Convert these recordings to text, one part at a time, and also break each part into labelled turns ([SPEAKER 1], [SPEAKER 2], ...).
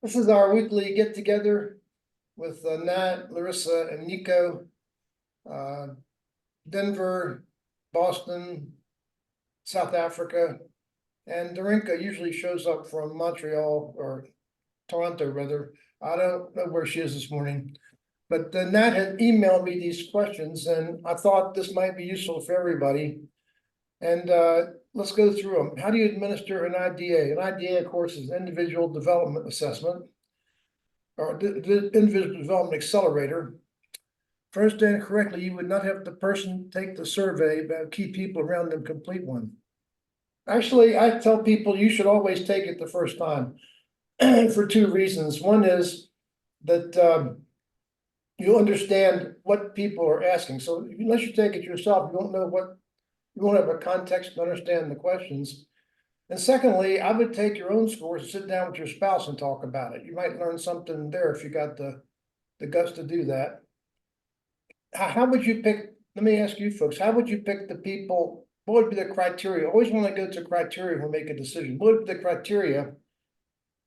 [SPEAKER 1] This is our weekly get together with Nat, Larissa, and Nico. Denver, Boston, South Africa, and Darinka usually shows up from Montreal or Toronto, rather. I don't know where she is this morning. But Nat had emailed me these questions, and I thought this might be useful for everybody. And let's go through them. How do you administer an IDA? An IDA, of course, is Individual Development Assessment, or the Individual Development Accelerator. If I understand correctly, you would not have the person take the survey, but keep people around them complete one. Actually, I tell people you should always take it the first time for two reasons. One is that you'll understand what people are asking. So unless you take it yourself, you won't know you won't have a context to understand the questions. And secondly, I would take your own scores and sit down with your spouse and talk about it. You might learn something there if you got the guts to do that. How would you pick, let me ask you folks, how would you pick the people? What would be the criteria? Always want to go to criteria when we make a decision. What would be the criteria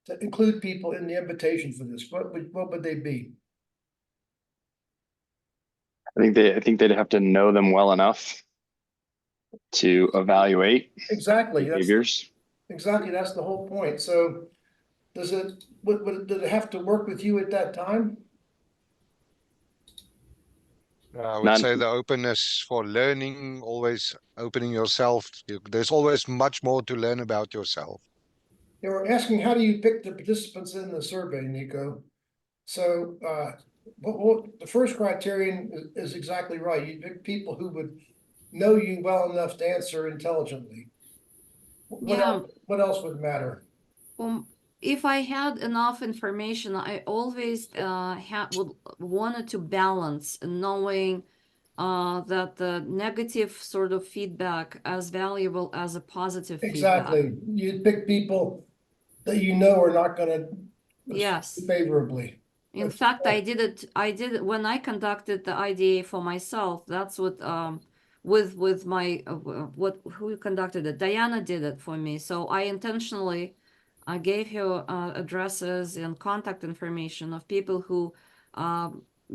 [SPEAKER 1] to include people in the invitation for this? What would they be?
[SPEAKER 2] I think they'd have to know them well enough to evaluate
[SPEAKER 1] Exactly.
[SPEAKER 2] behaviors.
[SPEAKER 1] Exactly. That's the whole point. So does it have to work with you at that time?
[SPEAKER 3] I would say the openness for learning, always opening yourself. There's always much more to learn about yourself.
[SPEAKER 1] They were asking, how do you pick the participants in the survey, Nico? So the first criterion is exactly right. You pick people who would know you well enough to answer intelligently. What else would matter?
[SPEAKER 4] If I had enough information, I always wanted to balance knowing that the negative sort of feedback as valuable as a positive
[SPEAKER 1] exactly.
[SPEAKER 4] feedback.
[SPEAKER 1] You'd pick people that you know are not going to
[SPEAKER 4] yes
[SPEAKER 1] favorably.
[SPEAKER 4] In fact, I did it when I conducted the IDA for myself. That's what with my who conducted it. Diana did it for me. So I intentionally gave her addresses and contact information of people who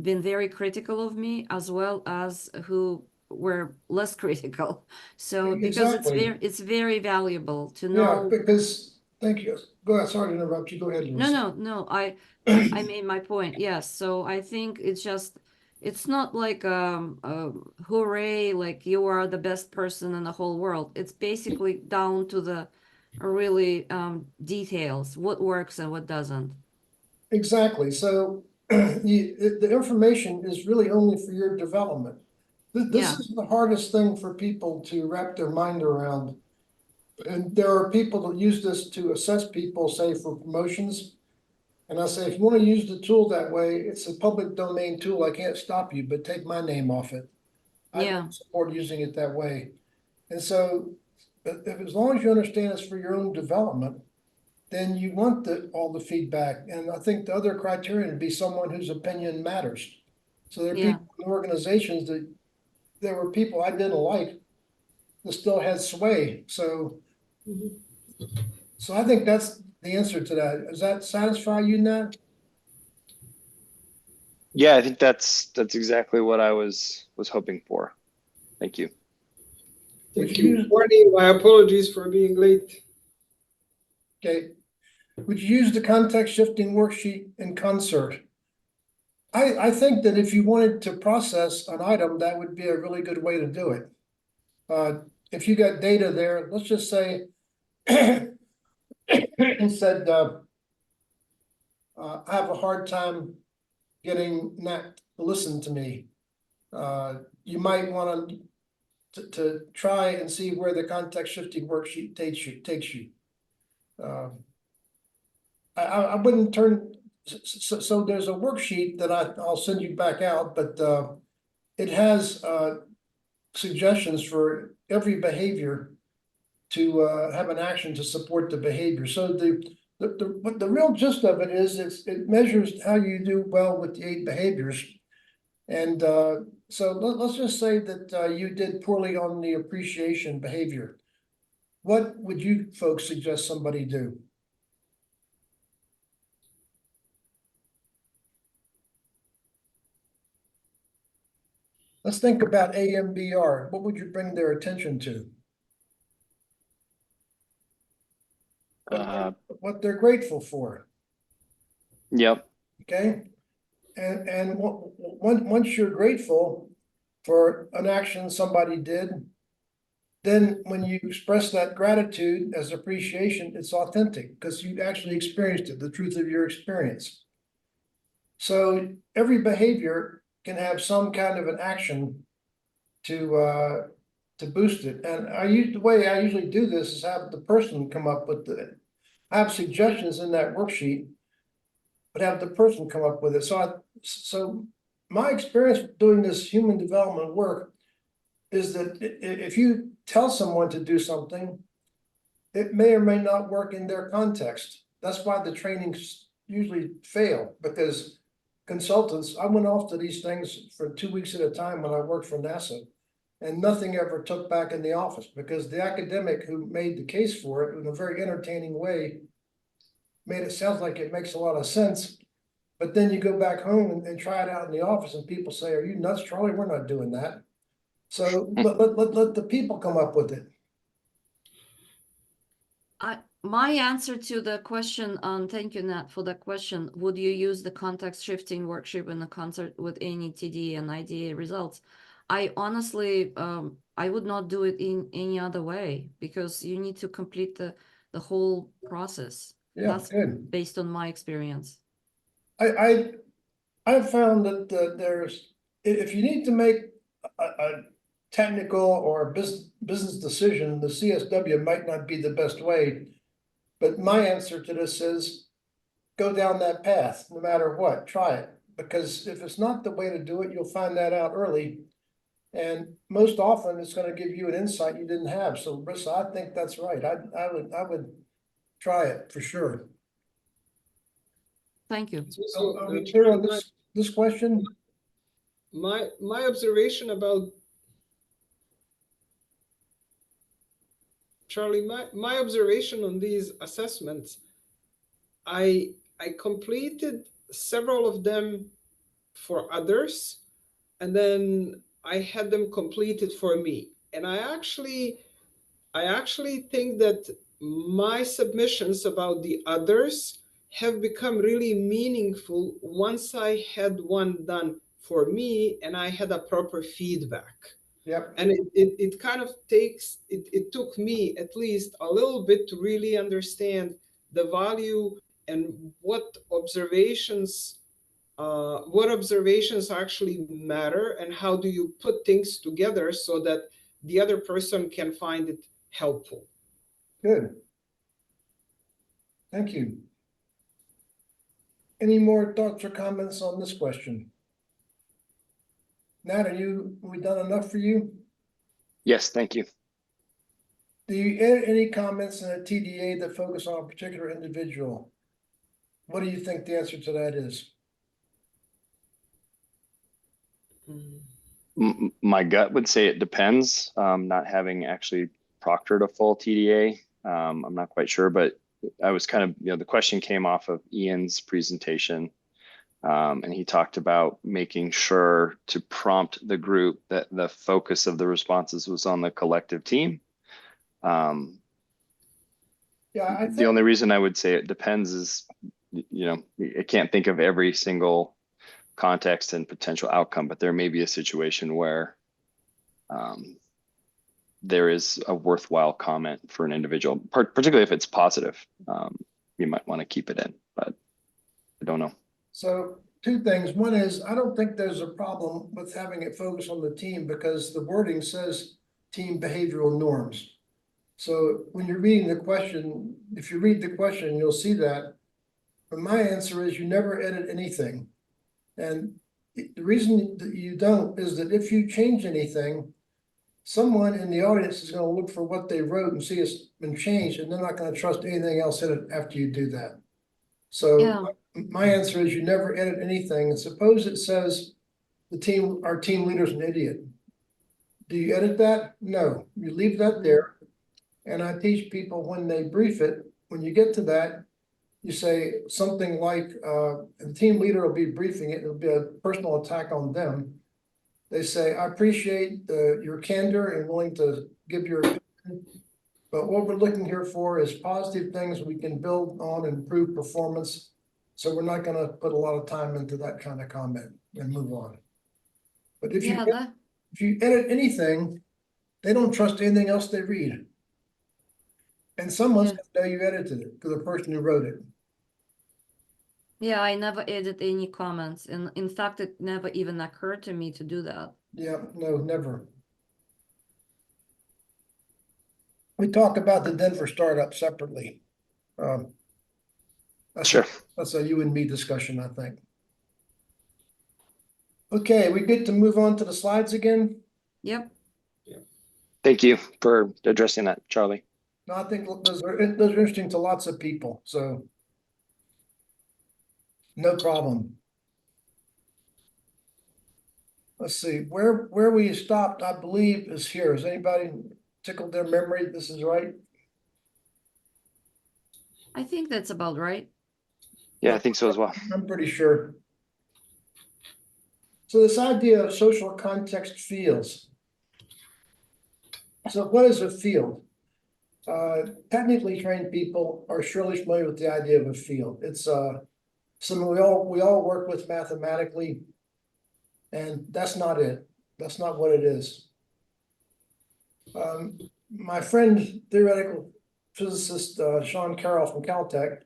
[SPEAKER 4] been very critical of me, as well as who were less critical. So because it's very valuable to know.
[SPEAKER 1] Yeah, because thank you. Go ahead. Sorry to interrupt you. Go ahead.
[SPEAKER 4] No. I made my point. Yes. So I think it's not like hooray, like you are the best person in the whole world. It's basically down to the really details, what works and what doesn't.
[SPEAKER 1] Exactly. So the information is really only for your development. This is the hardest thing for people to wrap their mind around. And there are people that use this to assess people, say for promotions. And I say, if you want to use the tool that way, it's a public domain tool. I can't stop you, but take my name off it. I don't support using it that way. And so as long as you understand it's for your own development, then you want all the feedback. And I think the other criterion would be someone whose opinion matters. So there are people in organizations that there were people I didn't like that still had sway. So, so I think that's the answer to that. Does that satisfy you, Nat?
[SPEAKER 2] Yeah, I think that's exactly what I was hoping for. Thank you.
[SPEAKER 5] Thank you. Morning. My apologies for being late.
[SPEAKER 1] Okay. Would you use the context shifting worksheet in concert? I think that if you wanted to process an item, that would be a really good way to do it. If you got data there, let's just say it said, I have a hard time getting Nat to listen to me. You might want to try and see where the context shifting worksheet takes you. I wouldn't turn, so there's a worksheet that I'll send you back out, but it has suggestions for every behavior to have an action to support the behavior. So the real gist of it is it measures how you do well with the 8 behaviors. And so let's just say that you did poorly on the appreciation behavior. What would you folks suggest somebody do? let's think about AMBR. What would you bring their attention to?
[SPEAKER 2] Uh,
[SPEAKER 1] What they're grateful for,
[SPEAKER 2] yep.
[SPEAKER 1] okay? And once you're grateful for an action somebody did, then when you express that gratitude as appreciation, it's authentic because you actually experienced it, the truth of your experience. So every behavior can have some kind of an action to boost it. And the way I usually do this is have the person come up with I have suggestions in that worksheet, but have the person come up with it. So my experience doing this human development work is that if you tell someone to do something, it may or may not work in their context. That's why the trainings usually fail, because consultants, I went off to these things for 2 weeks at a time when I worked for NASA, and nothing ever took back in the office because the academic who made the case for it in a very entertaining way made it sound like it makes a lot of sense. But then you go back home and try it out in the office and people say, "Are you nuts, Charlie? We're not doing that." So let the people come up with it.
[SPEAKER 4] My answer to the question, thank you, Nat, for the question. Would you use the context shifting worksheet in a concert with any TD and IDA results? I honestly, I would not do it in any other way because you need to complete the whole process.
[SPEAKER 1] Yeah,
[SPEAKER 4] That's
[SPEAKER 1] good.
[SPEAKER 4] based on my experience.
[SPEAKER 1] I've found that if you need to make a technical or business decision, the CSW might not be the best way. But my answer to this is go down that path, no matter what, try it. Because if it's not the way to do it, you'll find that out early. And most often it's going to give you an insight you didn't have. So Brissa, I think that's right. I would try it for sure.
[SPEAKER 4] Thank you.
[SPEAKER 5] So,
[SPEAKER 1] Are we clear on this question?
[SPEAKER 5] my observation about Charlie, my observation on these assessments, I completed several of them for others, and then I had them completed for me. And I actually think that my submissions about the others have become really meaningful once I had one done for me and I had a proper feedback.
[SPEAKER 1] Yep.
[SPEAKER 5] And it kind of it took me at least a little bit to really understand the value and what observations actually matter and how do you put things together so that the other person can find it helpful.
[SPEAKER 1] Good. Thank you. Any more thoughts or comments on this question? Nat, we done enough for you?
[SPEAKER 2] Yes, thank you.
[SPEAKER 1] Do you add any comments in a TDA that focus on a particular individual? What do you think the answer to that is?
[SPEAKER 2] My gut would say it depends. Not having actually proctored a full TDA, I'm not quite sure, but I was kind of, the question came off of Ian's presentation, and he talked about making sure to prompt the group that the focus of the responses was on the collective team.
[SPEAKER 1] Yeah, I think
[SPEAKER 2] the only reason I would say it depends is, I can't think of every single context and potential outcome, but there may be a situation where there is a worthwhile comment for an individual, particularly if it's positive. You might want to keep it in, but I don't know.
[SPEAKER 1] so. Two things. One is, I don't think there's a problem with having it focus on the team because the wording says team behavioral norms. So when you're reading the question, if you read the question, you'll see that. But my answer is you never edit anything. And the reason that you don't is that if you change anything, someone in the audience is going to look for what they wrote and see it's been changed, and they're not going to trust anything else in it after you do that. So
[SPEAKER 4] Yeah.
[SPEAKER 1] my answer is you never edit anything. And suppose it says our team leader's an idiot. Do you edit that? No, you leave that there. And I teach people when they brief it, when you get to that, you say something like, the team leader will be briefing it. It'll be a personal attack on them. They say, I appreciate your candor and willing to give your opinion. But what we're looking here for is positive things we can build on and improve performance. So we're not gonna put a lot of time into that kind of comment and move on. But if
[SPEAKER 4] Yeah,
[SPEAKER 1] you edit anything, they don't trust anything else they read. And someone's
[SPEAKER 4] Yeah.
[SPEAKER 1] gonna know you edited it, to the person who wrote it.
[SPEAKER 4] yeah, I never edit any comments, and in fact, it never even occurred to me to do that.
[SPEAKER 1] Yeah, no, never. We talk about the Denver startup separately. That's
[SPEAKER 2] Sure.
[SPEAKER 1] That's a you and me discussion, I think. Okay, we good to move on to the slides again?
[SPEAKER 4] Yep.
[SPEAKER 2] Thank you for addressing that, Charlie.
[SPEAKER 1] No, I think those are interesting to lots of people, so. No problem. Let's see, where we stopped, I believe, is here. Has anybody tickled their memory? This is right?
[SPEAKER 4] I think that's about right.
[SPEAKER 2] Yeah, I think so as well.
[SPEAKER 1] I'm pretty sure. So this idea of social context fields. So what is a field? Technically trained people are surely familiar with the idea of a field. It's something we all work with mathematically, and that's not it. That's not what it is. My friend, theoretical physicist Sean Carroll from Caltech,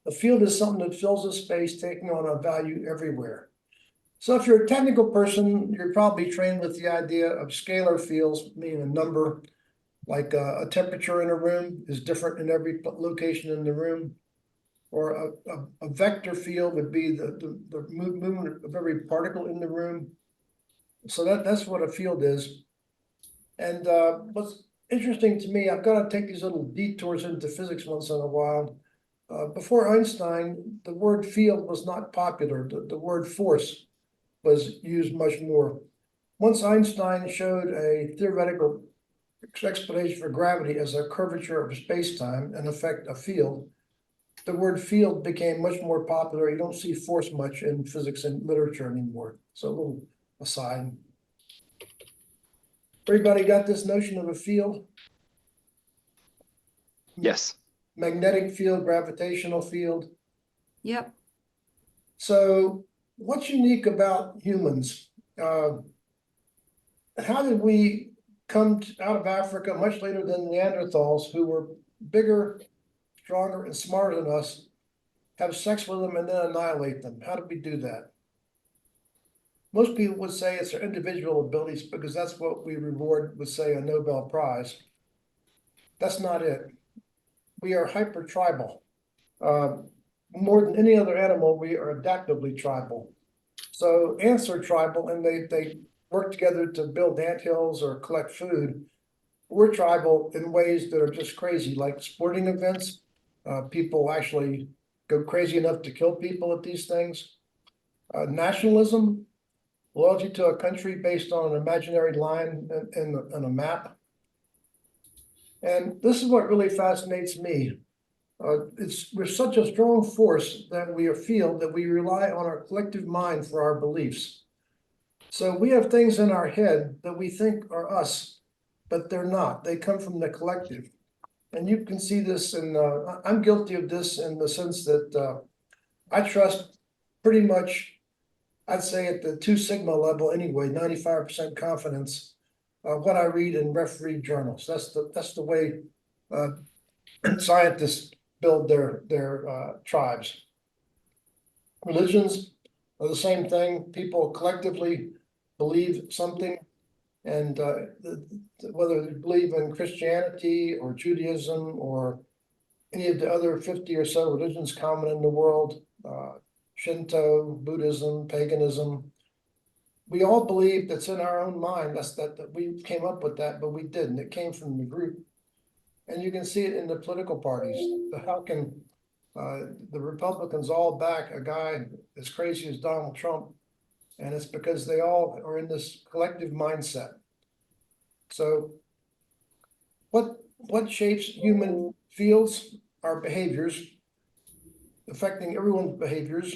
[SPEAKER 1] a field is something that fills a space taking on a value everywhere. So if you're a technical person, you're probably trained with the idea of scalar fields, meaning a number, like a temperature in a room is different in every location in the room. Or a vector field would be the movement of every particle in the room. So that's what a field is. And what's interesting to me, I've got to take these little detours into physics once in a while. Before Einstein, the word field was not popular. The word force was used much more. Once Einstein showed a theoretical explanation for gravity as a curvature of space-time, in effect a field, the word field became much more popular. You don't see force much in physics and literature anymore. So a little aside. Everybody got this notion of a field?
[SPEAKER 2] Yes.
[SPEAKER 1] Magnetic field, gravitational field.
[SPEAKER 4] Yep.
[SPEAKER 1] So what's unique about humans? How did we come out of Africa much later than Neanderthals, who were bigger, stronger, and smarter than us, have sex with them and then annihilate them? How did we do that? Most people would say it's their individual abilities because that's what we reward with, say, a Nobel Prize. That's not it. We are hyper-tribal. More than any other animal, we are adaptively tribal. So ants are tribal and they work together to build anthills or collect food. We're tribal in ways that are just crazy, like sporting events. People actually go crazy enough to kill people at these things. Nationalism, loyalty to a country based on an imaginary line and a map. And this is what really fascinates me. We're such a strong force that we feel that we rely on our collective mind for our beliefs. So we have things in our head that we think are us, but they're not. They come from the collective. And you can see this, and I'm guilty of this in the sense that I trust pretty much, I'd say at the 2 sigma level anyway, 95% confidence, what I read in refereed journals. That's the way scientists build their tribes. Religions are the same thing. People collectively believe something, and whether they believe in Christianity or Judaism or any of the other 50 or so religions common in the world, Shinto, Buddhism, paganism, we all believe that's in our own mind. That we came up with that, but we didn't. It came from the group. And you can see it in the political parties. How can the Republicans all back a guy as crazy as Donald Trump? And it's because they all are in this collective mindset. So what shapes human fields? Our behaviors, affecting everyone's behaviors.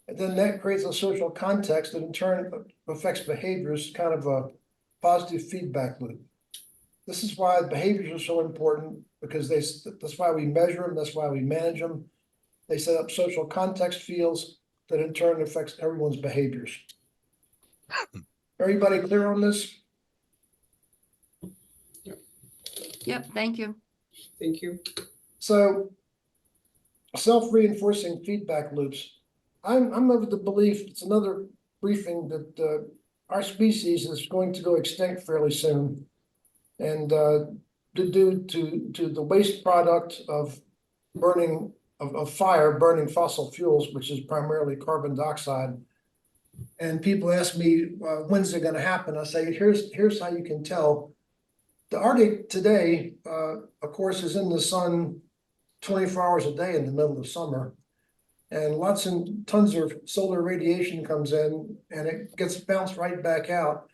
[SPEAKER 1] And then that creates a social context that in turn affects behaviors, kind of a positive feedback loop. This is why behaviors are so important, because that's why we measure them, that's why we manage them. They set up social context fields that in turn affects everyone's behaviors. Everybody clear on this?
[SPEAKER 4] Yep, thank you.
[SPEAKER 5] Thank you.
[SPEAKER 1] So self-reinforcing feedback loops. I'm of the belief, it's another briefing, that our species is going to go extinct fairly soon. And due to the waste product of burning, of fire, burning fossil fuels, which is primarily carbon dioxide. And people ask me, when's it gonna happen? I say, here's how you can tell. The Arctic today, of course, is in the sun 24 hours a day in the middle of summer. And lots and tons of solar radiation comes in and it gets bounced right back out.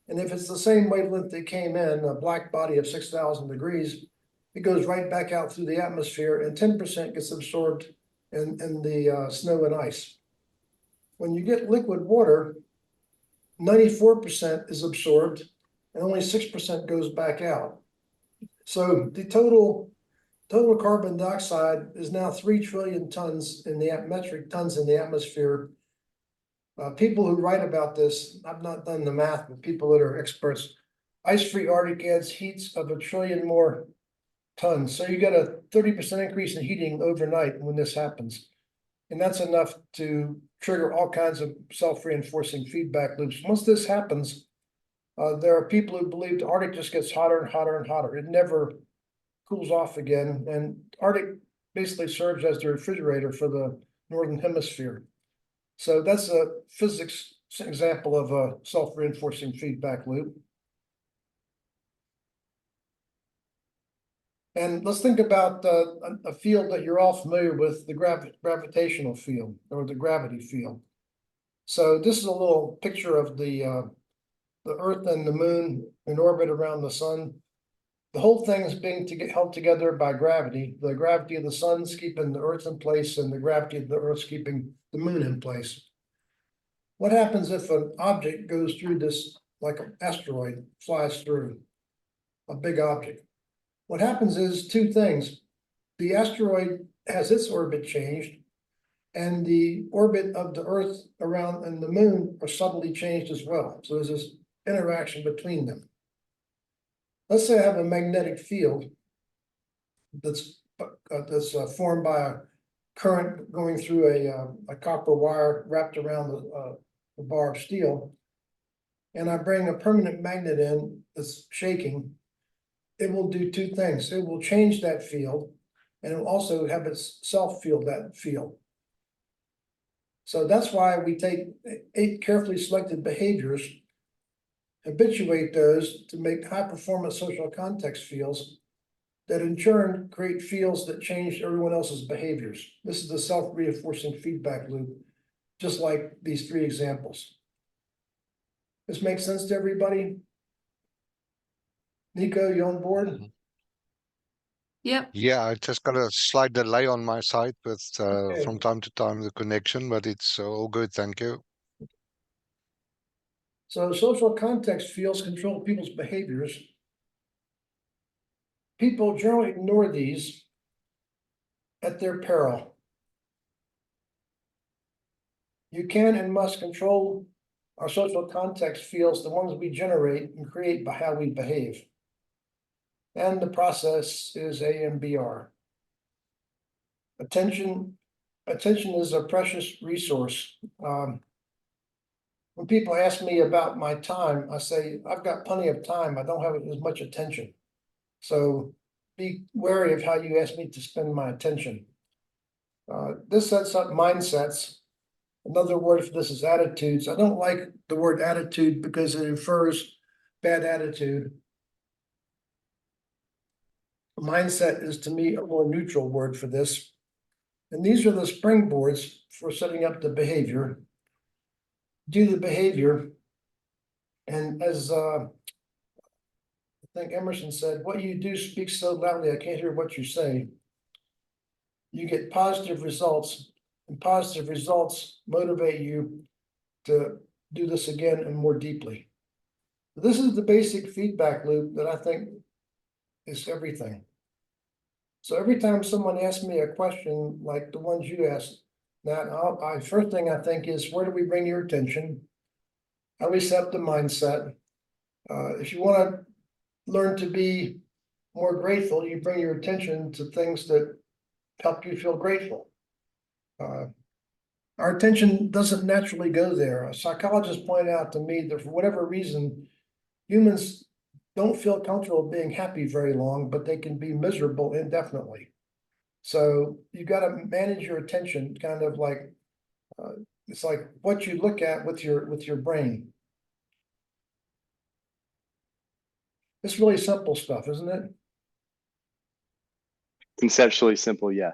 [SPEAKER 1] And if it's the same wavelength that came in, a black body of 6,000 degrees, it goes right back out through the atmosphere and 10% gets absorbed in the snow and ice. When you get liquid water, 94% is absorbed and only 6% goes back out. So the total carbon dioxide is now 3 trillion tons in the metric tons in the atmosphere. People who write about this, I've not done the math, but people that are experts, ice-free Arctic adds heats of 1 trillion more tons. So you get a 30% increase in heating overnight when this happens. And that's enough to trigger all kinds of self-reinforcing feedback loops. Once this happens, there are people who believe the Arctic just gets hotter and hotter and hotter. It never cools off again. And Arctic basically serves as the refrigerator for the Northern Hemisphere. So that's a physics example of a self-reinforcing feedback loop. And let's think about a field that you're all familiar with, the gravitational field or the gravity field. So this is a little picture of the Earth and the Moon in orbit around the Sun. The whole thing is being held together by gravity. The gravity of the Sun's keeping the Earth in place, and the gravity of the Earth's keeping the Moon in place. What happens if an object goes through this, like an asteroid flies through a big object? What happens is two things. The asteroid has its orbit changed, and the orbit of the Earth around and the Moon are subtly changed as well. So there's this interaction between them. Let's say I have a magnetic field that's formed by a current going through a copper wire wrapped around the bar of steel, and I bring a permanent magnet in that's shaking. It will do two things. It will change that field, and it will also have itself field that field. So that's why we take 8 carefully selected behaviors, habituate those to make high performance social context fields that in turn create fields that change everyone else's behaviors. This is the self-reinforcing feedback loop, just like these 3 examples. This makes sense to everybody? Nico, you on board?
[SPEAKER 4] Yep,
[SPEAKER 3] Yeah, I just got a slight delay on my side with
[SPEAKER 1] Okay.
[SPEAKER 3] from time to time the connection, but it's all good, thank you.
[SPEAKER 1] So social context fields control people's behaviors. People generally ignore these at their peril. You can and must control our social context fields, the ones we generate and create by how we behave. And the process is AMBR. Attention is a precious resource. When people ask me about my time, I say, I've got plenty of time. I don't have as much attention. So be wary of how you ask me to spend my attention. This sets up mindsets. Another word for this is attitudes. I don't like the word attitude because it infers bad attitude. Mindset is to me a more neutral word for this. And these are the springboards for setting up the behavior. Do the behavior. And as I think Emerson said, what you do speaks so loudly, I can't hear what you say. You get positive results and positive results motivate you to do this again and more deeply. This is the basic feedback loop that I think is everything. So every time someone asks me a question like the ones you asked, Nat, first thing I think is, where do we bring your attention? How we set the mindset? If you want to learn to be more grateful, you bring your attention to things that help you feel grateful. Our attention doesn't naturally go there. Psychologists point out to me that for whatever reason, humans don't feel comfortable being happy very long, but they can be miserable indefinitely. So you got to manage your attention, kind of like it's like what you look at with your brain. It's really simple stuff, isn't it?
[SPEAKER 2] Conceptually simple, yes.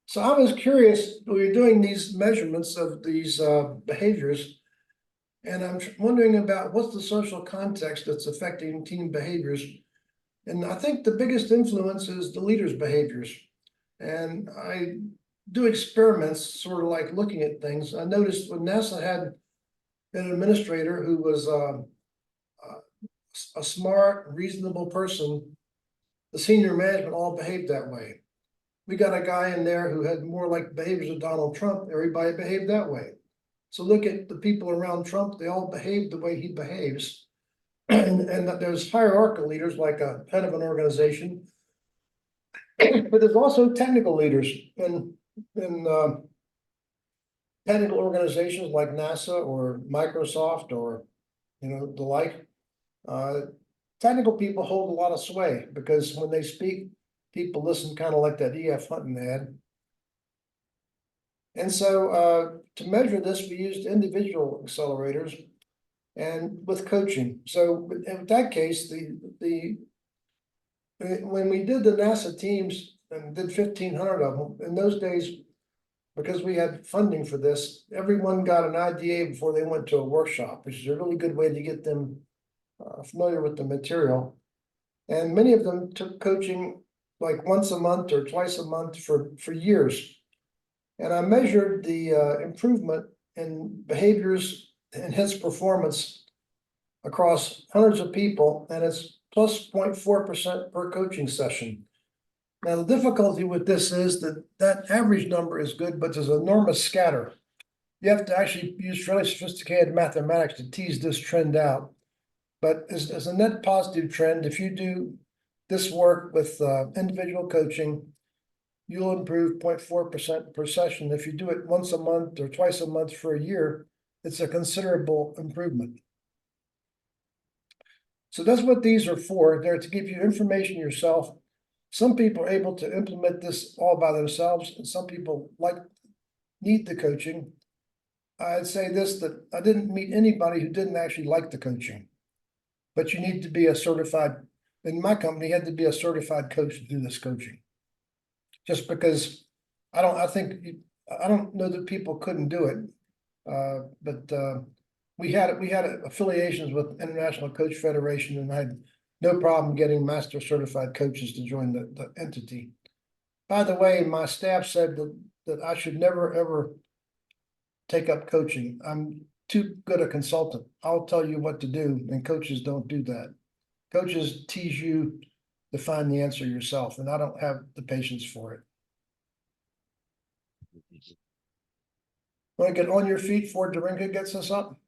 [SPEAKER 1] So I was curious, we were doing these measurements of these behaviors, and I'm wondering about what's the social context that's affecting team behaviors. And I think the biggest influence is the leader's behaviors. And I do experiments, sort of like looking at things. I noticed when NASA had an administrator who was a smart, reasonable person, the senior management all behaved that way. We got a guy in there who had more like behaviors of Donald Trump. Everybody behaved that way. So look at the people around Trump, they all behave the way he behaves. And there's hierarchical leaders like a head of an organization, but there's also technical leaders in technical organizations like NASA or Microsoft or the like. Technical people hold a lot of sway because when they speak, people listen, kind of like that E.F. Hutton ad. And so to measure this, we used individual accelerators and with coaching. So in that case, when we did the NASA teams and did 1,500 of them, in those days, because we had funding for this, everyone got an IDA before they went to a workshop, which is a really good way to get them familiar with the material. And many of them took coaching like once a month or twice a month for years. And I measured the improvement in behaviors and his performance across hundreds of people, and it's plus 0.4% per coaching session. Now, the difficulty with this is that average number is good, but there's enormous scatter. You have to actually use fairly sophisticated mathematics to tease this trend out. But as a net positive trend, if you do this work with individual coaching, you'll improve 0.4% per session. If you do it once a month or twice a month for a year, it's a considerable improvement. So that's what these are for. They're to give you information yourself. Some people are able to implement this all by themselves, and some people need the coaching. I'd say this, that I didn't meet anybody who didn't actually like the coaching. But you need to be a certified, in my company, you had to be a certified coach to do this coaching. Just because I don't know that people couldn't do it. But we had affiliations with International Coach Federation, and I had no problem getting master certified coaches to join the entity. By the way, my staff said that I should never, ever take up coaching. I'm too good a consultant. I'll tell you what to do, and coaches don't do that. Coaches tease you to find the answer yourself, and I don't have the patience for it. Want to get on your feet before Darinka gets us up?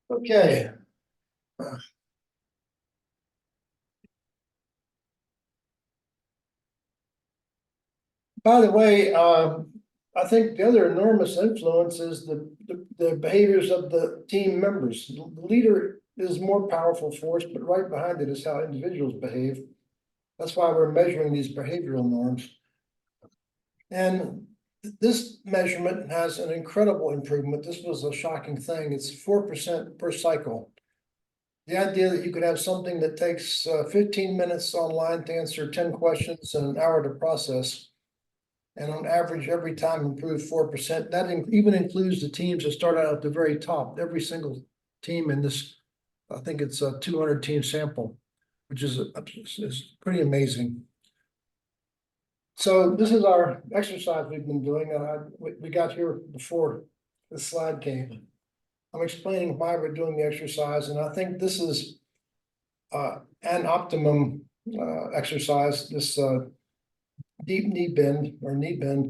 [SPEAKER 1] Okay. By the way, I think the other enormous influence is the behaviors of the team members. The leader is more powerful force, but right behind it is how individuals behave. That's why we're measuring these behavioral norms. And this measurement has an incredible improvement. This was a shocking thing. It's 4% per cycle. The idea that you could have something that takes 15 minutes online to answer 10 questions and an hour to process, and on average, every time improve 4%. That even includes the teams that start out at the very top. Every single team in this, I think it's a 200 team sample, which is pretty amazing. So this is our exercise we've been doing, and we got here before the slide came. I'm explaining why we're doing the exercise, and I think this is an optimum exercise, this deep knee bend or knee bend.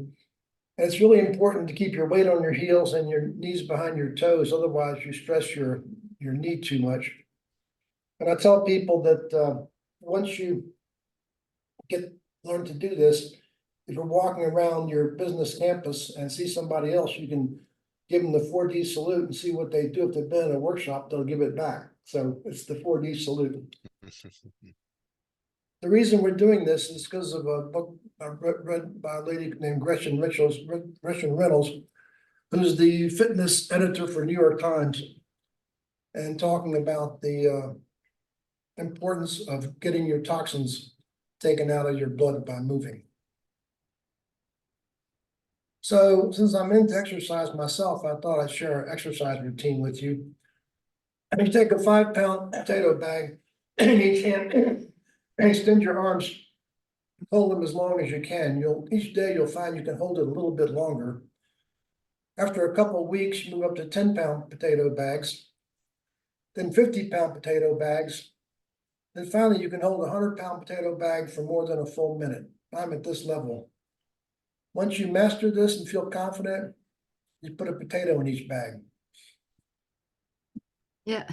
[SPEAKER 1] And it's really important to keep your weight on your heels and your knees behind your toes, otherwise you stress your knee too much. And I tell people that once you learn to do this, if you're walking around your business campus and see somebody else, you can give them the 4D salute and see what they do. If they've been in a workshop, they'll give it back. So it's the 4D salute. The reason we're doing this is because of a book I read by a lady named Gretchen Reynolds, who's the fitness editor for New York Times, and talking about the importance of getting your toxins taken out of your blood by moving. So since I'm into exercise myself, I thought I'd share an exercise routine with you. And you take a 5-pound potato bag in each hand and extend your arms, hold them as long as you can. Each day you'll find you can hold it a little bit longer. After a couple of weeks, you move up to 10-pound potato bags, then 50-pound potato bags. Then finally, you can hold a 100-pound potato bag for more than a full minute. I'm at this level. Once you master this and feel confident, you put a potato in each bag.
[SPEAKER 4] Yeah,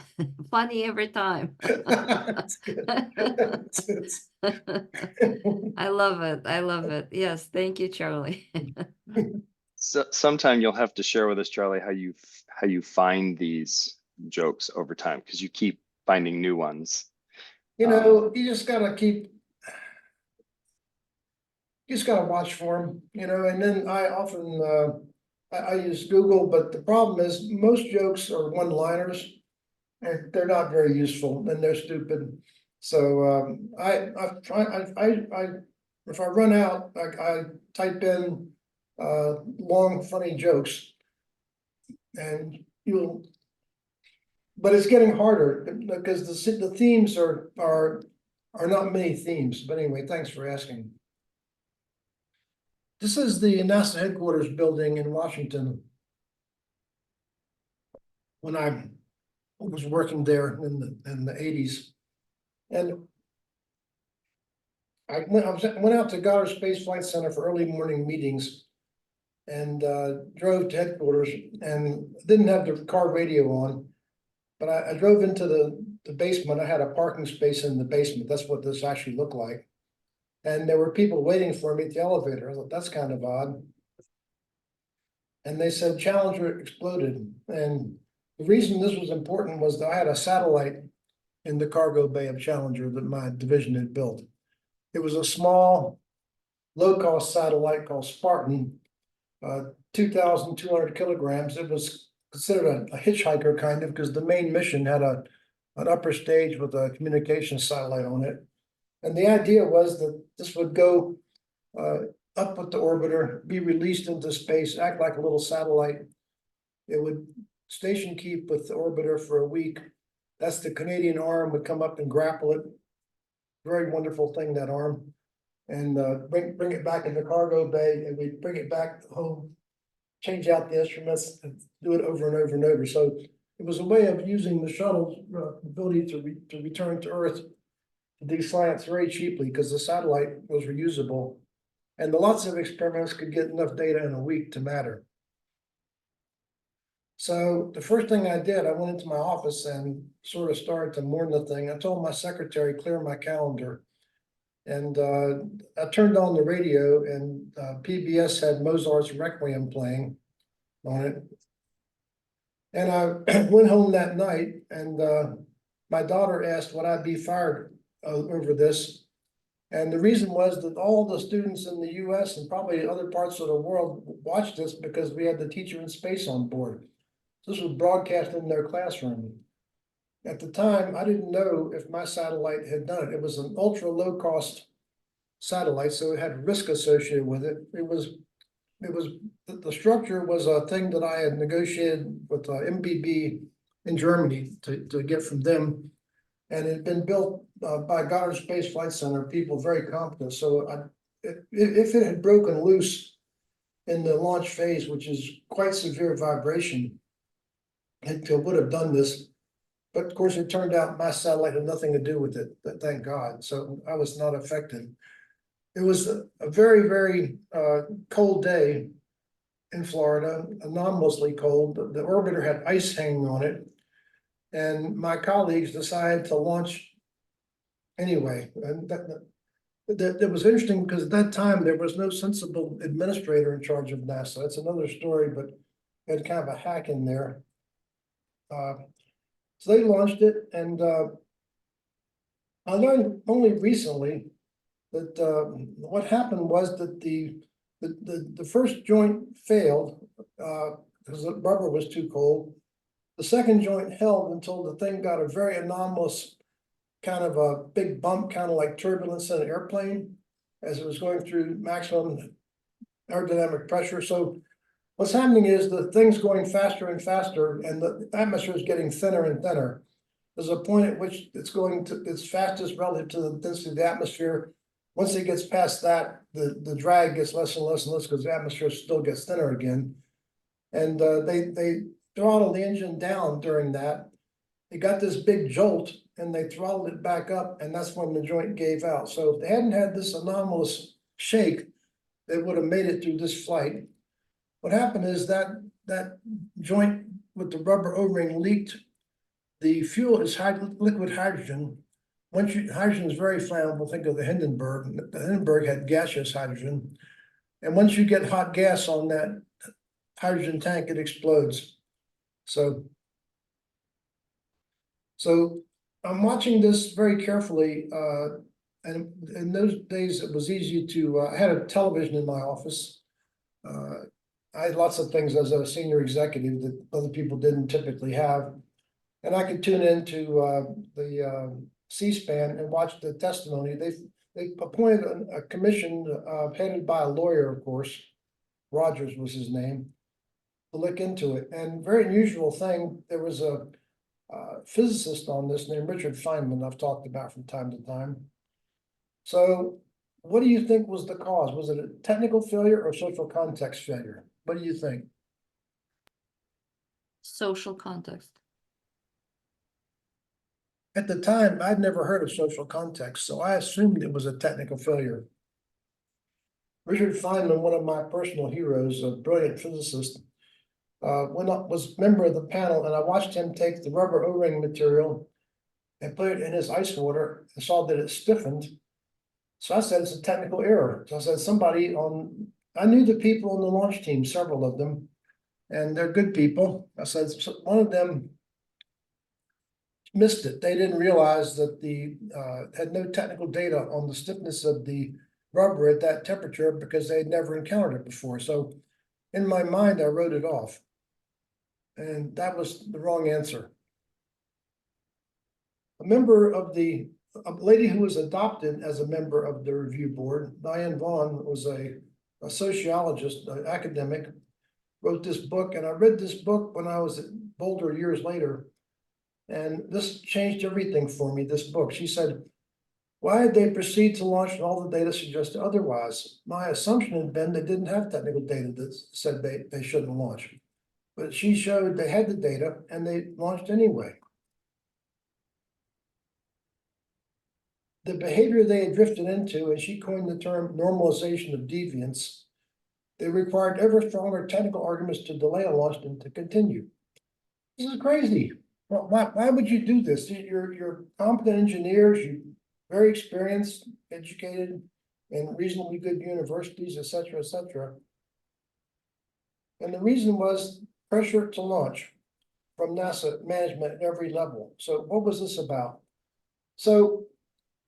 [SPEAKER 4] funny every time.
[SPEAKER 1] That's good.
[SPEAKER 4] I love it. I love it. Yes, thank you, Charlie.
[SPEAKER 2] So sometime you'll have to share with us, Charlie, how you find these jokes over time, because you keep finding new ones.
[SPEAKER 1] You know, you just gotta watch for them, you know, and then I often, I use Google, but the problem is most jokes are one-liners and they're not very useful and they're stupid. So, if I run out, I type in, long funny jokes and but it's getting harder because the themes are not many themes, but anyway, thanks for asking. This is the NASA headquarters building in Washington. When I was working there in the 80s. And I went out to Goddard Space Flight Center for early morning meetings and drove to headquarters and didn't have the car radio on. But I drove into the basement. I had a parking space in the basement. That's what this actually looked like. And there were people waiting for me at the elevator. I thought, that's kind of odd. And they said Challenger exploded. And the reason this was important was that I had a satellite in the cargo bay of Challenger that my division had built. It was a small, low-cost satellite called Spartan, 2,200 kilograms. It was considered a hitchhiker kind of, because the main mission had an upper stage with a communications satellite on it. And the idea was that this would go up with the orbiter, be released into space, act like a little satellite. It would station keep with the orbiter for a week. That's the Canadian arm would come up and grapple it. Very wonderful thing, that arm. And bring it back in the cargo bay, and we'd bring it back home, change out the instruments, and do it over and over and over. So it was a way of using the shuttle's ability to return to Earth to do science very cheaply, because the satellite was reusable. And lots of experiments could get enough data in a week to matter. So the first thing I did, I went into my office and sort of started to mourn the thing. I told my secretary, clear my calendar. And I turned on the radio and PBS had Mozart's Requiem playing on it. And I went home that night and my daughter asked would I be fired over this. And the reason was that all the students in the US and probably other parts of the world watched this because we had the teacher in space on board. This was broadcast in their classroom. At the time, I didn't know if my satellite had done it. It was an ultra low cost satellite, so it had risk associated with it. The structure was a thing that I had negotiated with MBB in Germany to get from them. And it had been built by Goddard Space Flight Center, people very competent. So if it had broken loose in the launch phase, which is quite severe vibration, it would have done this. But of course, it turned out my satellite had nothing to do with it, thank God. So I was not affected. It was a very, very cold day in Florida, anomalously cold. The orbiter had ice hanging on it. And my colleagues decided to launch anyway. And that was interesting because at that time there was no sensible administrator in charge of NASA. That's another story, but had kind of a hack in there. So they launched it, and I learned only recently that what happened was that the first joint failed because the rubber was too cold. The second joint held until the thing got a very anomalous kind of a big bump, kind of like turbulence in an airplane as it was going through maximum aerodynamic pressure. So what's happening is the thing's going faster and faster and the atmosphere is getting thinner and thinner. There's a point at which it's going to its fastest relative to the density of the atmosphere. Once it gets past that, the drag gets less and less and less because the atmosphere still gets thinner again. And they throttled the engine down during that. It got this big jolt and they throttled it back up, and that's when the joint gave out. So if they hadn't had this anomalous shake, they would have made it through this flight. What happened is that joint with the rubber O-ring leaked. The fuel is liquid hydrogen. Hydrogen is very flammable. Think of the Hindenburg. The Hindenburg had gaseous hydrogen. And once you get hot gas on that hydrogen tank, it explodes. So I'm watching this very carefully. And in those days, it was easy to, I had a television in my office. I had lots of things as a senior executive that other people didn't typically have. And I could tune into the C-SPAN and watch the testimony. They appointed a commission headed by a lawyer, of course. Rogers was his name, to look into it. And very unusual thing, there was a physicist on this named Richard Feynman I've talked about from time to time. So what do you think was the cause? Was it a technical failure or social context failure? What do you think?
[SPEAKER 4] Social context.
[SPEAKER 1] At the time, I'd never heard of social context, so I assumed it was a technical failure. Richard Feynman, one of my personal heroes, a brilliant physicist, was member of the panel, and I watched him take the rubber O-ring material and put it in his ice water and saw that it stiffened. So I said, it's a technical error. So I said, I knew the people on the launch team, several of them, and they're good people. I said, one of them missed it. They didn't realize that had no technical data on the stiffness of the rubber at that temperature because they had never encountered it before. So in my mind, I wrote it off. And that was the wrong answer. A lady who was adopted as a member of the review board, Diane Vaughn, was a sociologist, an academic, wrote this book. And I read this book when I was at Boulder years later. And this changed everything for me, this book. She said, why did they proceed to launch and all the data suggested otherwise? My assumption had been they didn't have technical data that said they shouldn't launch. But she showed they had the data and they launched anyway. The behavior they had drifted into, and she coined the term normalization of deviance, they required ever stronger technical arguments to delay a launch than to continue. This is crazy. Why would you do this? You're competent engineers, you're very experienced, educated in reasonably good universities, et cetera, et cetera. And the reason was pressure to launch from NASA management at every level. So what was this about? So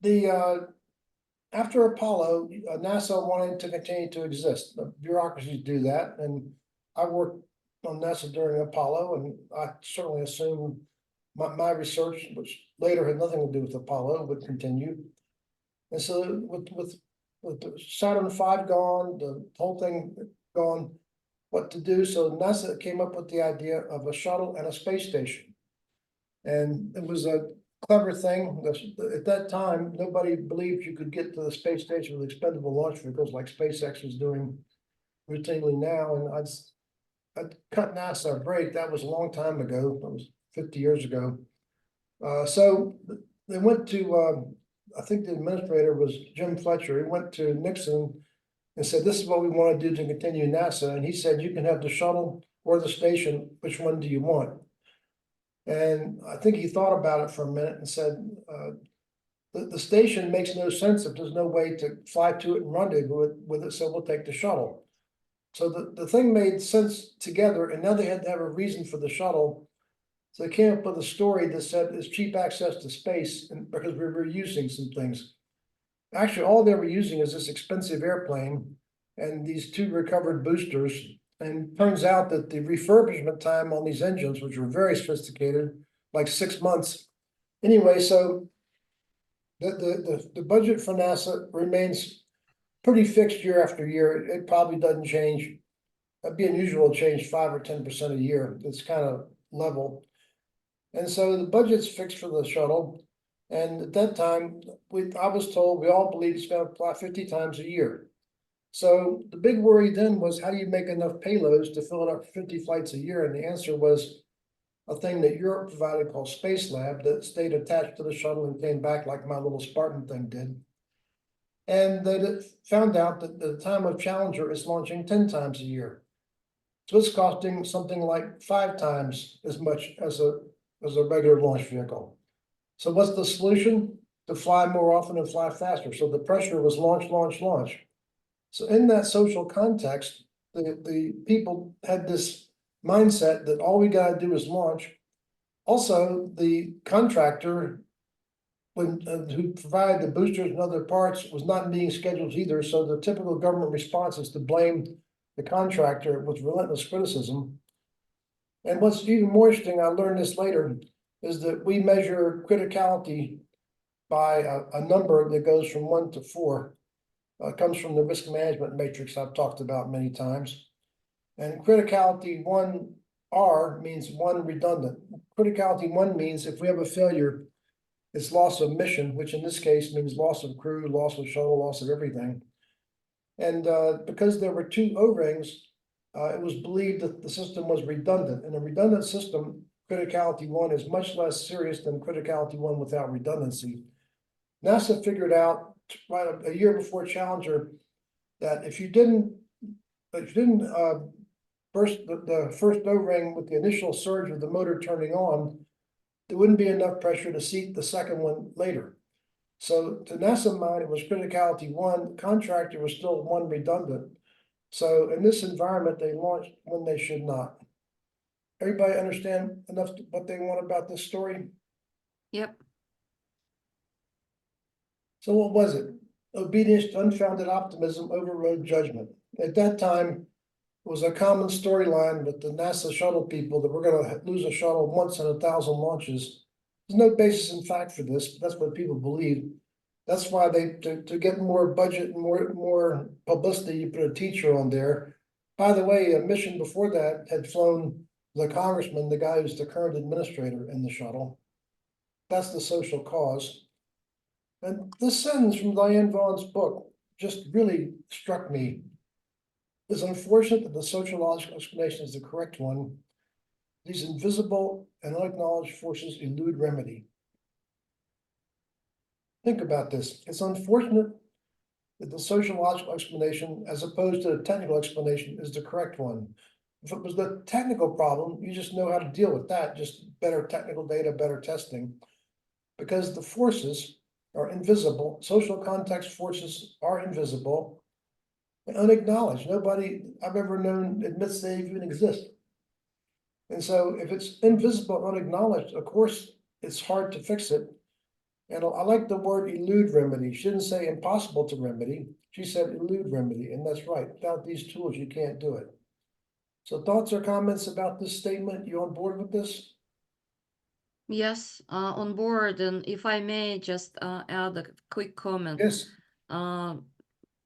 [SPEAKER 1] the after Apollo, NASA wanted to continue to exist. The bureaucracies do that, and I worked on NASA during Apollo, and I certainly assume my research, which later had nothing to do with Apollo, would continue. And so with the Saturn V gone, the whole thing gone, what to do? So NASA came up with the idea of a shuttle and a space station. And it was a clever thing. At that time, nobody believed you could get to the space station with expendable launch vehicles like SpaceX is doing routinely now. And I'd cut NASA a break. That was a long time ago. That was 50 years ago. So they went to, I think the administrator was Jim Fletcher. He went to Nixon and said, this is what we want to do to continue NASA. And he said, you can have the shuttle or the station. Which one do you want? And I think he thought about it for a minute and said, the station makes no sense if there's no way to fly to it and rendezvous with it, so we'll take the shuttle. So the thing made sense together, and now they had to have a reason for the shuttle. So they came up with a story that said it's cheap access to space, and because we were using some things. Actually, all they were using is this expensive airplane and these two recovered boosters. And turns out that the refurbishment time on these engines, which were very sophisticated, like 6 months. Anyway, so the budget for NASA remains pretty fixed year after year. It probably doesn't change. It'd be unusual to change 5 or 10% a year. It's kind of level. And so the budget's fixed for the shuttle. And at that time, I was told we all believed it's going to fly 50 times a year. So the big worry then was, how do you make enough payloads to fill it up 50 flights a year? And the answer was a thing that Europe provided called Space Lab that stayed attached to the shuttle and came back like my little Spartan thing did. And they found out that the time of Challenger is launching 10 times a year. So it's costing something like 5 times as much as a regular launch vehicle. So what's the solution? To fly more often and fly faster. So the pressure was launch, launch, launch. So in that social context, the people had this mindset that all we got to do is launch. Also, the contractor who provided the boosters and other parts was not meeting schedules either. So the typical government response is to blame the contractor with relentless criticism. And what's even more interesting, I learned this later, is that we measure criticality by a number that goes from 1 to 4. Comes from the risk management matrix I've talked about many times. And criticality 1R means 1 redundant. Criticality 1 means if we have a failure, it's loss of mission, which in this case means loss of crew, loss of shuttle, loss of everything. And because there were 2 O-rings, it was believed that the system was redundant. In a redundant system, criticality 1 is much less serious than criticality 1 without redundancy. NASA figured out right a year before Challenger that if you didn't burst the first O-ring with the initial surge of the motor turning on, there wouldn't be enough pressure to seat the second one later. So to NASA mind, it was criticality 1. The contractor was still 1 redundant. So in this environment, they launched when they should not. Everybody understand enough what they want about this story?
[SPEAKER 4] Yep.
[SPEAKER 1] So what was it? Obedience to unfounded optimism overrode judgment. At that time, it was a common storyline with the NASA shuttle people that we're going to lose a shuttle once in 1,000 launches. There's no basis in fact for this, but that's what people believe. That's why they, to get more budget and more publicity, you put a teacher on there. By the way, a mission before that had flown the congressman, the guy who's the current administrator in the shuttle. That's the social cause. And this sentence from Diane Vaughan's book just really struck me. It's unfortunate that the sociological explanation is the correct one. These invisible and unacknowledged forces elude remedy. Think about this. It's unfortunate that the sociological explanation, as opposed to the technical explanation, is the correct one. If it was the technical problem, you just know how to deal with that, just better technical data, better testing. Because the forces are invisible, social context forces are invisible and unacknowledged. Nobody I've ever known admits they even exist. And so if it's invisible, unacknowledged, of course, it's hard to fix it. And I like the word elude remedy. She didn't say impossible to remedy. She said elude remedy, and that's right. Without these tools, you can't do it. So thoughts or comments about this statement? You on board with this?
[SPEAKER 4] Yes, on board. And if I may just add a quick comment.
[SPEAKER 1] Yes.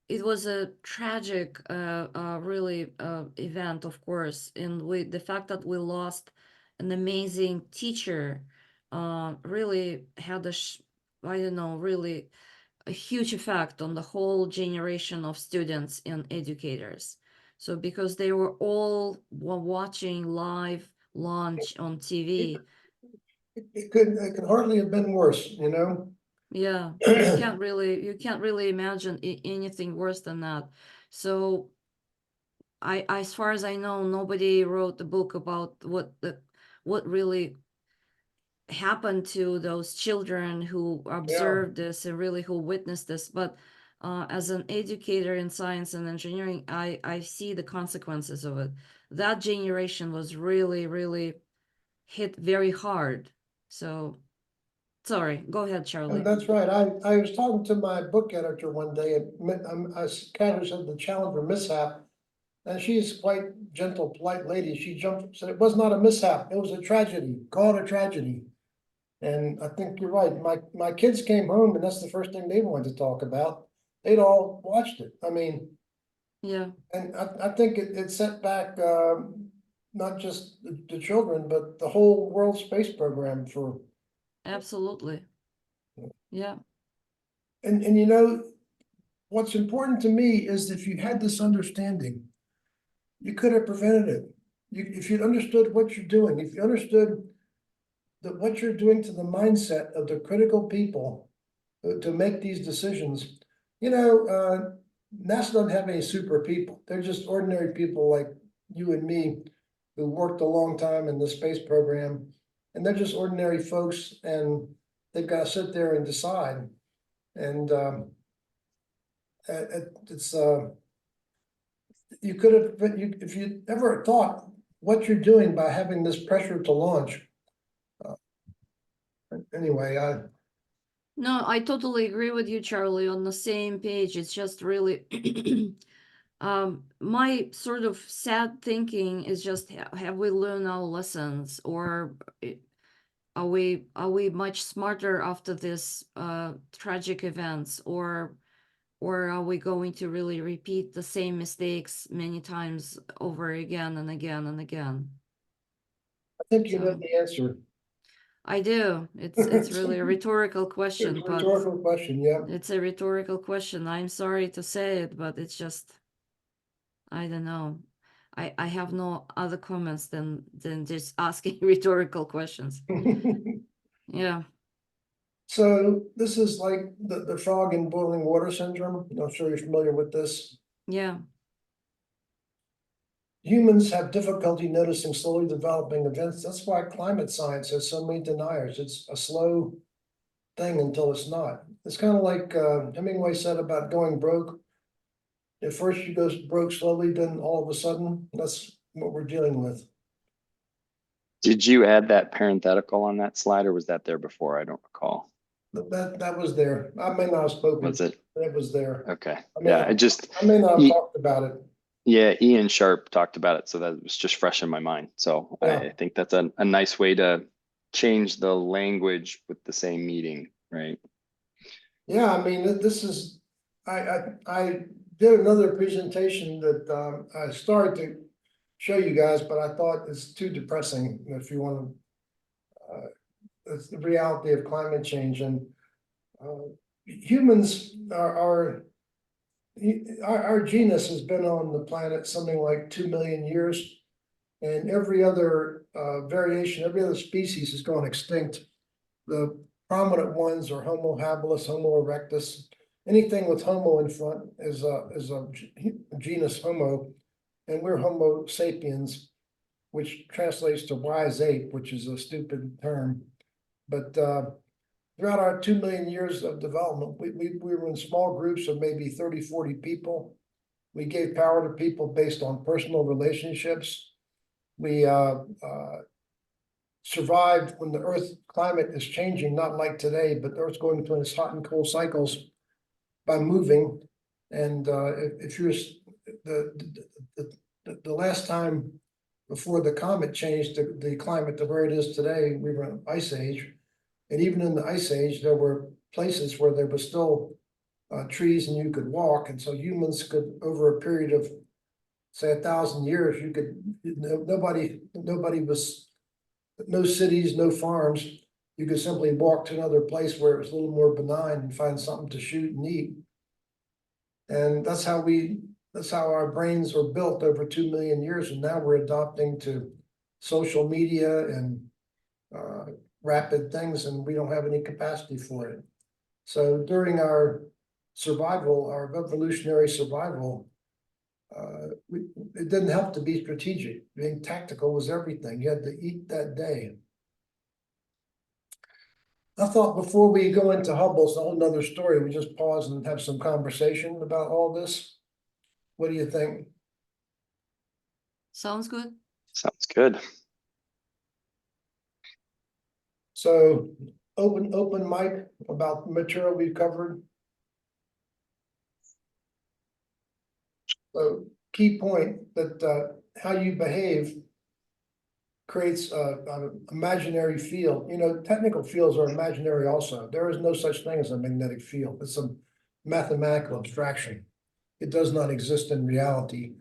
[SPEAKER 4] It was a tragic, really event, of course, and the fact that we lost an amazing teacher really had I don't know, really a huge effect on the whole generation of students and educators. So because they were all watching live launch on TV.
[SPEAKER 1] It could hardly have been worse, you know?
[SPEAKER 4] Yeah, you can't really imagine anything worse than that. So as far as I know, nobody wrote the book about what really happened to those children who observed this and really who witnessed this. But as an educator in science and engineering, I see the consequences of it. That generation was really, really hit very hard. So sorry, go ahead, Charlie.
[SPEAKER 1] That's right. I was talking to my book editor one day, I casually said the Challenger mishap. And she's quite gentle, polite lady. She jumped, said it was not a mishap, it was a tragedy, call it a tragedy. And I think you're right. My kids came home and that's the first thing they wanted to talk about. They'd all watched it. I mean,
[SPEAKER 4] Yeah.
[SPEAKER 1] and I think it set back not just the children, but the whole world space program for.
[SPEAKER 4] Absolutely. Yeah.
[SPEAKER 1] And you know, what's important to me is if you had this understanding, you could have prevented it. If you'd understood what you're doing, if you understood that what you're doing to the mindset of the critical people to make these decisions, you know, NASA doesn't have any super people. They're just ordinary people like you and me who worked a long time in the space program, and they're just ordinary folks, and they've got to sit there and decide. And it's you could have, but if you ever thought what you're doing by having this pressure to launch. Anyway,
[SPEAKER 4] No, I totally agree with you, Charlie, on the same page. It's just really my sort of sad thinking is just have we learned our lessons, or are we much smarter after this tragic events, or are we going to really repeat the same mistakes many times over again and again and again?
[SPEAKER 1] I think you know
[SPEAKER 4] So
[SPEAKER 1] the answer.
[SPEAKER 4] I do. It's really a rhetorical question,
[SPEAKER 1] It's a
[SPEAKER 4] but
[SPEAKER 1] rhetorical question, yeah.
[SPEAKER 4] it's a rhetorical question. I'm sorry to say it, but it's just, I don't know. I have no other comments than just asking rhetorical questions. Yeah.
[SPEAKER 1] So this is like the frog in boiling water syndrome. I'm sure you're familiar with this.
[SPEAKER 4] Yeah.
[SPEAKER 1] Humans have difficulty noticing slowly developing events. That's why climate science has so many deniers. It's a slow thing until it's not. It's kind of like Hemingway said about going broke. At first you go broke slowly, then all of a sudden, that's what we're dealing with.
[SPEAKER 2] Did you add that parenthetical on that slide, or was that there before? I don't recall.
[SPEAKER 1] That was there. I may not have spoken.
[SPEAKER 2] Was it?
[SPEAKER 1] But it was there.
[SPEAKER 2] Okay.
[SPEAKER 1] I may
[SPEAKER 2] Yeah,
[SPEAKER 1] not-
[SPEAKER 2] I
[SPEAKER 1] I may not have talked about it.
[SPEAKER 2] Yeah, Ian Sharp talked about it, so that was just fresh in my mind. So
[SPEAKER 1] Yeah.
[SPEAKER 2] I think that's a nice way to change the language with the same meaning, right?
[SPEAKER 1] Yeah, I mean, this is, I did another presentation that I started to show you guys, but I thought it's too depressing if you want to. It's the reality of climate change, and humans are our genus has been on the planet something like 2 million years, and every other variation, every other species has gone extinct. The prominent ones are Homo habilis, Homo erectus. Anything with Homo in front is a genus Homo, and we're Homo sapiens, which translates to wise ape, which is a stupid term. But throughout our 2 million years of development, we were in small groups of maybe 30, 40 people. We gave power to people based on personal relationships. We survived when the Earth climate is changing, not like today, but the Earth's going through its hot and cold cycles by moving. And if you're the last time before the comet changed the climate to where it is today, we were in an ice age. And even in the ice age, there were places where there was still trees and you could walk. And so humans could, over a period of, say, 1,000 years, you could, nobody was, no cities, no farms. You could simply walk to another place where it was a little more benign and find something to shoot and eat. And that's how our brains are built over 2 million years. And now we're adopting to social media and rapid things, and we don't have any capacity for it. So during our survival, our evolutionary survival, it didn't help to be strategic. Being tactical was everything. You had to eat that day. I thought before we go into Hubble, it's a whole nother story. We just pause and have some conversation about all this. What do you think?
[SPEAKER 4] Sounds good.
[SPEAKER 2] Sounds good.
[SPEAKER 1] So open mic about the material we've covered. So key point that how you behave creates an imaginary field. You know, technical fields are imaginary also. There is no such thing as a magnetic field. It's a mathematical abstraction. It does not exist in reality,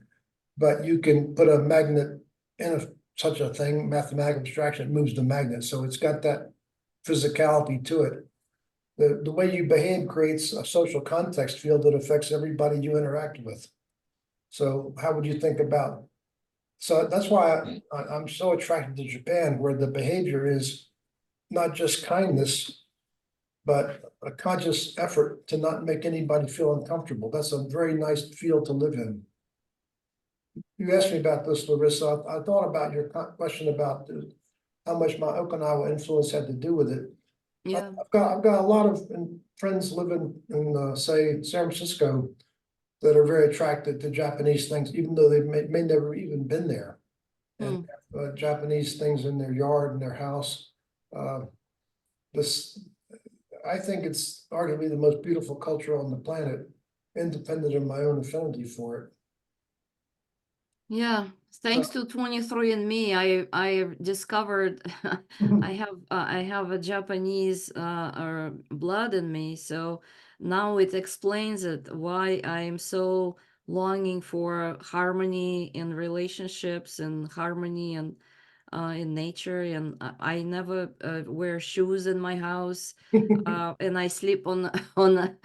[SPEAKER 1] but you can put a magnet in such a thing, mathematical abstraction, it moves the magnet. So it's got that physicality to it. The way you behave creates a social context field that affects everybody you interact with. So how would you think about? So that's why I'm so attracted to Japan, where the behavior is not just kindness, but a conscious effort to not make anybody feel uncomfortable. That's a very nice field to live in. You asked me about this, Larissa. I thought about your question about how much my Okinawa influence had to do with it.
[SPEAKER 4] Yeah.
[SPEAKER 1] I've got a lot of friends living in say San Francisco that are very attracted to Japanese things, even though they may never even been there. And Japanese things in their yard and their house. I think it's arguably the most beautiful culture on the planet, independent of my own affinity for it.
[SPEAKER 4] Yeah, thanks to 23andMe, I discovered I have a Japanese blood in me, so now it explains it why I am so longing for harmony in relationships and harmony and in nature, and I never wear shoes in my house, and I sleep on a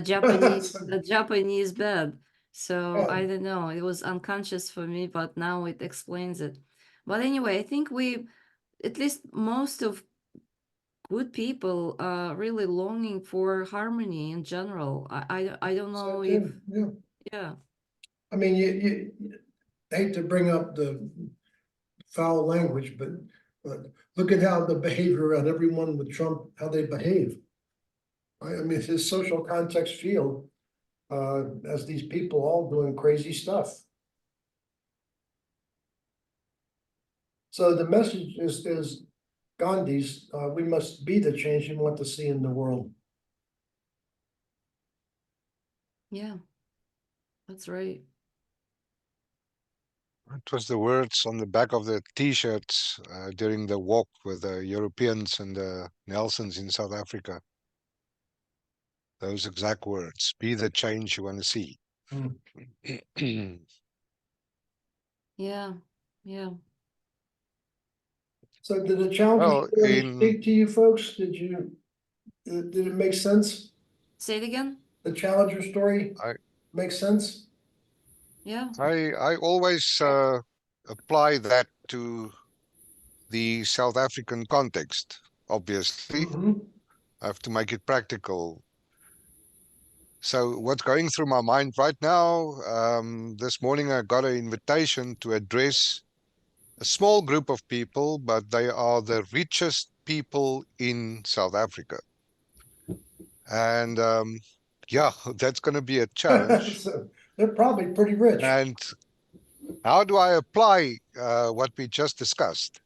[SPEAKER 4] Japanese bed. So
[SPEAKER 1] Yeah.
[SPEAKER 4] I don't know, it was unconscious for me, but now it explains it. But anyway, I think at least most of good people are really longing for harmony in general. I don't know if, yeah.
[SPEAKER 1] I mean, you hate to bring up the foul language, but look at how the behavior of everyone with Trump, how they behave. I mean, his social context field, as these people all doing crazy stuff. So the message is Gandhi's, we must be the change we want to see in the world.
[SPEAKER 4] Yeah, that's right.
[SPEAKER 3] It was the words on the back of the T-shirts during the walk with the Europeans and the Nelsons in South Africa. Those exact words, be the change you want to see.
[SPEAKER 4] Yeah, yeah.
[SPEAKER 1] So did the challenge
[SPEAKER 3] Well,
[SPEAKER 1] speak to you folks? Did it make sense?
[SPEAKER 4] Say it again?
[SPEAKER 1] The Challenger story makes sense?
[SPEAKER 4] Yeah.
[SPEAKER 3] I always apply that to the South African context, obviously.
[SPEAKER 1] Mhm.
[SPEAKER 3] I have to make it practical. So what's going through my mind right now, this morning I got an invitation to address a small group of people, but they are the richest people in South Africa. And yeah, that's going to be a challenge.
[SPEAKER 1] So they're probably pretty rich.
[SPEAKER 3] And how do I apply what we just discussed?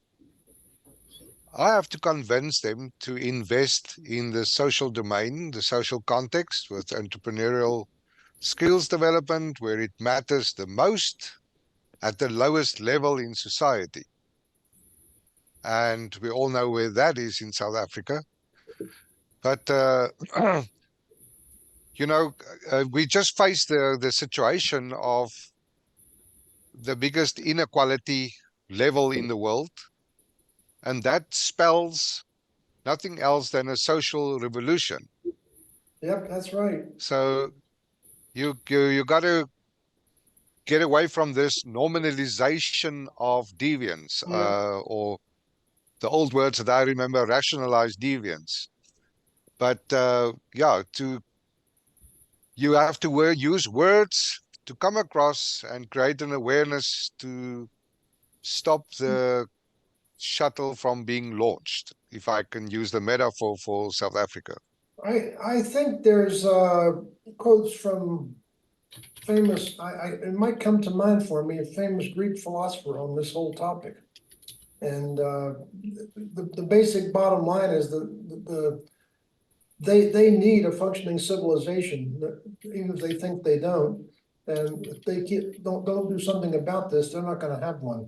[SPEAKER 3] I have to convince them to invest in the social domain, the social context with entrepreneurial skills development where it matters the most at the lowest level in society. And we all know where that is in South Africa. But, you know, we just faced the situation of the biggest inequality level in the world. And that spells nothing else than a social revolution.
[SPEAKER 1] Yep, that's right.
[SPEAKER 3] So you got to get away from this normalization of deviance,
[SPEAKER 1] Yeah.
[SPEAKER 3] or the old words that I remember, rationalized deviance. But yeah, you have to use words to come across and create an awareness to stop the shuttle from being launched, if I can use the metaphor for South Africa.
[SPEAKER 1] I think there's quotes from famous, it might come to mind for me, a famous Greek philosopher on this whole topic. And the basic bottom line is they need a functioning civilization, even if they think they don't. And if they don't do something about this, they're not going to have one.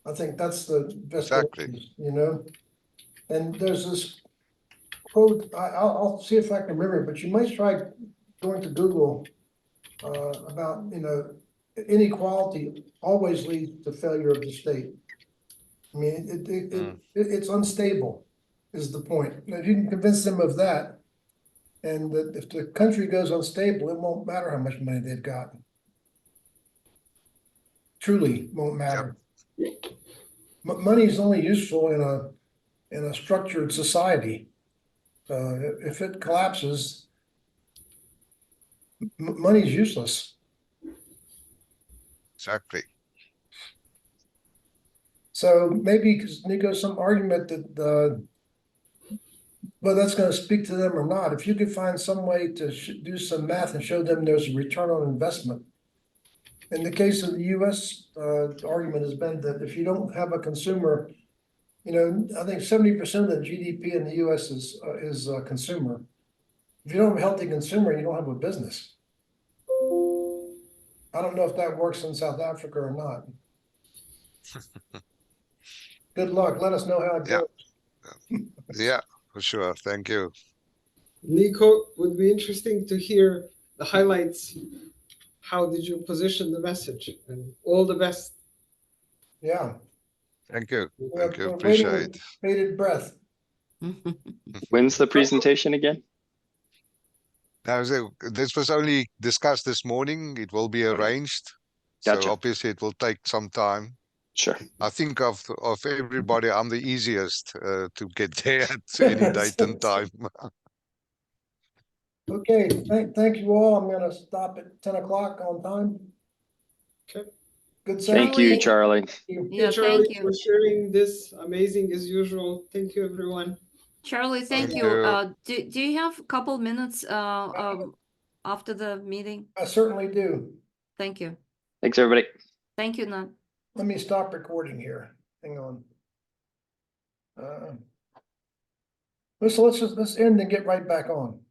[SPEAKER 1] I think that's the best way,
[SPEAKER 3] Exactly.
[SPEAKER 1] you know. And there's this quote. I'll see if I can remember it, but you might try going to Google about, inequality always leads to failure of the state. I mean, it's unstable is the point. And if you can convince them of that, and that if the country goes unstable, it won't matter how much money they've got. Truly won't matter. Money is only useful in a structured society. If it collapses, money is useless.
[SPEAKER 3] Exactly.
[SPEAKER 1] So maybe Nico, some argument that well, that's going to speak to them or not. If you could find some way to do some math and show them there's a return on investment. In the case of the U.S., argument has been that if you don't have a consumer, I think 70% of the GDP in the U.S. is consumer. If you don't have a healthy consumer, you don't have a business. I don't know if that works in South Africa or not. Good luck. Let us know how it goes.
[SPEAKER 3] Yeah, for sure. Thank you.
[SPEAKER 5] Nico, would be interesting to hear the highlights. How did you position the message? And all the best.
[SPEAKER 1] Yeah.
[SPEAKER 3] Thank you. Thank you.
[SPEAKER 1] We're
[SPEAKER 3] Appreciate
[SPEAKER 1] waiting
[SPEAKER 3] it.
[SPEAKER 1] with bated breath.
[SPEAKER 2] When's the presentation again?
[SPEAKER 3] Now, this was only discussed this morning. It will be arranged.
[SPEAKER 2] Gotcha.
[SPEAKER 3] So obviously it will take some time.
[SPEAKER 2] Sure.
[SPEAKER 3] I think of everybody, I'm the easiest to get there at any date and time.
[SPEAKER 1] Okay, thank you all. I'm gonna stop at 10 o'clock on time.
[SPEAKER 5] Okay.
[SPEAKER 1] Good.
[SPEAKER 2] Thank you, Charlie.
[SPEAKER 4] Yeah,
[SPEAKER 5] Charlie,
[SPEAKER 4] thank
[SPEAKER 5] for
[SPEAKER 4] you.
[SPEAKER 5] sharing this amazing as usual. Thank you, everyone.
[SPEAKER 4] Charlie, thank
[SPEAKER 3] Thank
[SPEAKER 4] you.
[SPEAKER 3] you.
[SPEAKER 4] Do you have a couple minutes after the meeting?
[SPEAKER 1] I certainly do.
[SPEAKER 4] Thank you.
[SPEAKER 2] Thanks, everybody.
[SPEAKER 4] Thank you, Nat.
[SPEAKER 1] Let me stop recording here. Hang on. Let's end and get right back on.